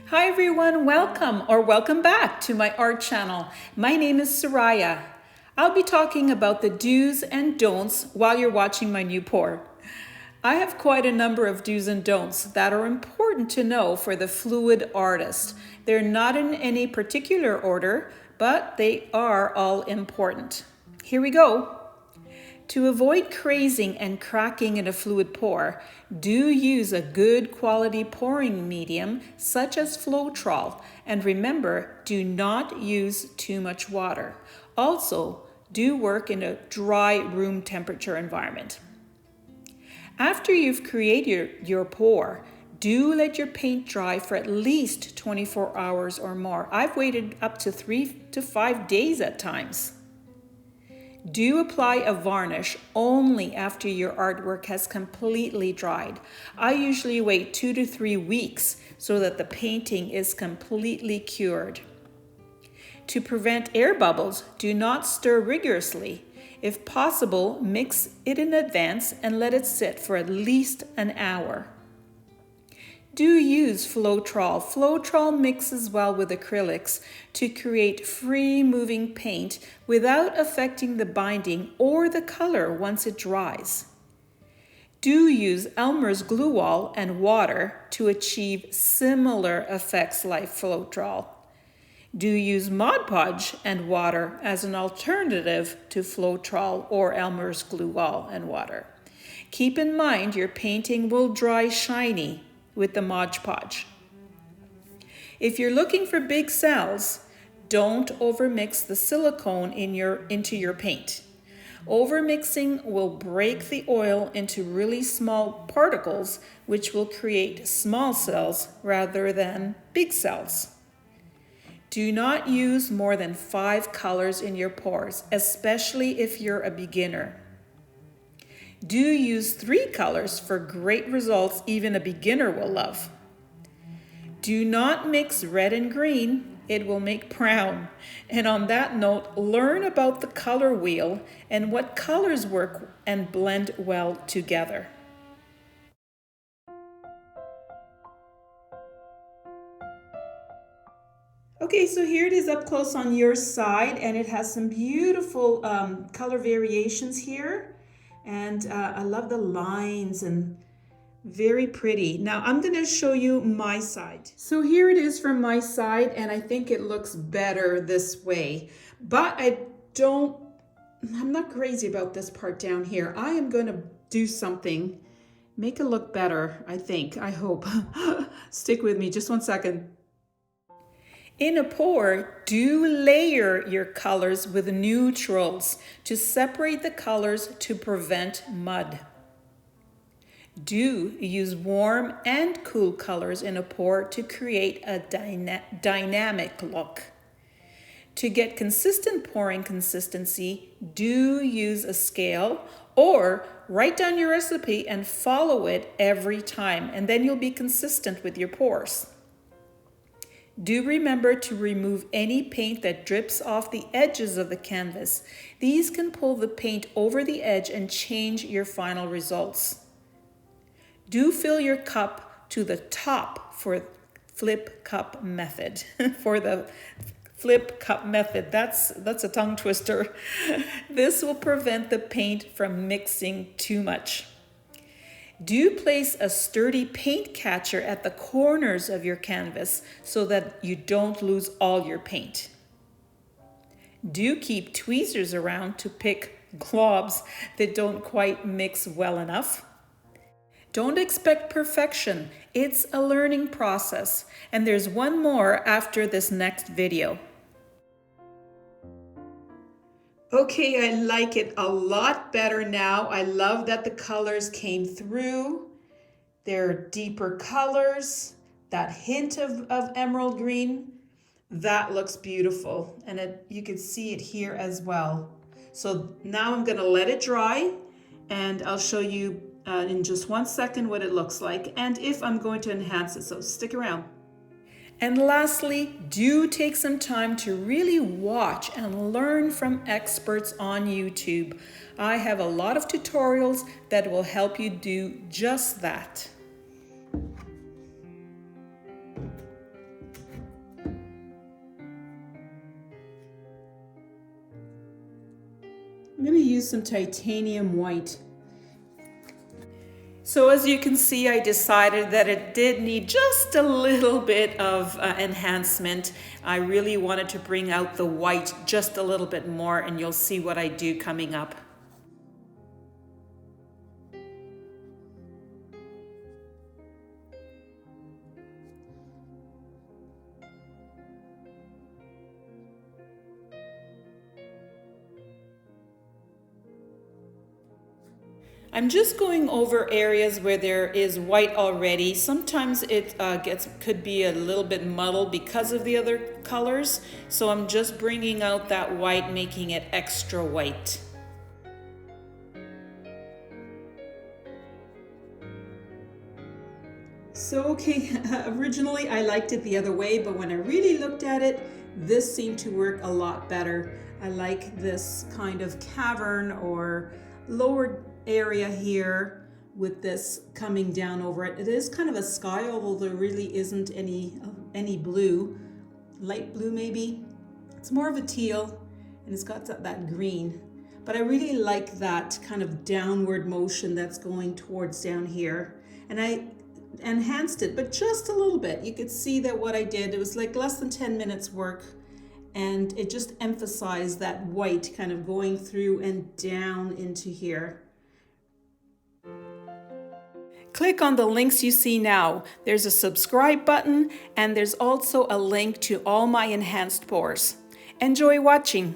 Hi everyone, welcome back to my art channel. My name is Soraya. I'll be talking about the do's and don'ts while you're watching my new pour. I have quite a number of do's and don'ts that are important to know for the fluid artist. They're not in any particular order, but they are all important. Here we go. To avoid crazing and cracking in a fluid pour, do use a good quality pouring medium such as Floetrol, and remember, do not use too much water. Also, do work in a dry room temperature environment. After you've created your pour, do let your paint dry for at least 24 hours or more. I've waited up to 3 to 5 days at times. Do apply a varnish only after your artwork has completely dried. I usually wait 2 to 3 weeks so that the painting is completely cured. To prevent air bubbles, do not stir rigorously. If possible, mix it in advance and let it sit for at least an hour. Do use Floetrol. Floetrol mixes well with acrylics to create free-moving paint without affecting the binding or the color once it dries. Do use Elmer's glue wall and water to achieve similar effects like Floetrol. Do use Mod Podge and water as an alternative to Floetrol or Elmer's glue wall and water. Keep in mind your painting will dry shiny with the Mod Podge. If you're looking for big cells, don't overmix the silicone into your paint. Overmixing will break the oil into really small particles, which will create small cells rather than big cells. Do not use more than 5 colors in your pours, especially if you're a beginner. Do use 3 colors for great results even a beginner will love. Do not mix red and green, it will make brown. And on that note, learn about the color wheel and what colors work and blend well together. Okay, so here it is up close on your side, and it has some beautiful color variations here. And I love the lines and very pretty. Now I'm going to show you my side. So here it is from my side, and I think it looks better this way. But I'm not crazy about this part down here. I am going to do something, make it look better, I hope. Stick with me just one second. In a pour, do layer your colors with neutrals to separate the colors to prevent mud. Do use warm and cool colors in a pour to create a dynamic look. To get consistent pouring consistency, do use a scale or write down your recipe and follow it every time, and then you'll be consistent with your pours. Do remember to remove any paint that drips off the edges of the canvas. These can pull the paint over the edge and change your final results. Do fill your cup to the top for flip cup method. For the flip cup method, that's a tongue twister. This will prevent the paint from mixing too much. Do place a sturdy paint catcher at the corners of your canvas so that you don't lose all your paint. Do keep tweezers around to pick globs that don't quite mix well enough. Don't expect perfection. It's a learning process, and there's one more after this next video. Okay, I like it a lot better now. I love that the colors came through. They're deeper colors, that hint of emerald green. That looks beautiful, and you can see it here as well. So now I'm gonna let it dry, and I'll show you in just one second what it looks like and if I'm going to enhance it, so stick around. And lastly, do take some time to really watch and learn from experts on YouTube. I have a lot of tutorials that will help you do just that. going to use some titanium white. So as you can see, I decided that it did need just a little bit of enhancement. I really wanted to bring out the white just a little bit more, and you'll see what I do coming up. I'm just going over areas where there is white already. Sometimes it could be a little bit muddled because of the other colors. So I'm just bringing out that white, making it extra white. So okay, originally I liked it the other way, but when I really looked at it, this seemed to work a lot better. I like this kind of cavern or lower area here with this coming down over it. It is kind of a sky, although there really isn't any blue, light blue maybe. It's more of a teal, and it's got that green. But I really like that kind of downward motion that's going towards down here. And I enhanced it, but just a little bit. You could see that what I did, it was like less than 10 minutes work, and it just emphasized that white kind of going through and down into here. Click on the links you see now. There's a subscribe button, and there's also a link to all my enhanced pours. Enjoy watching.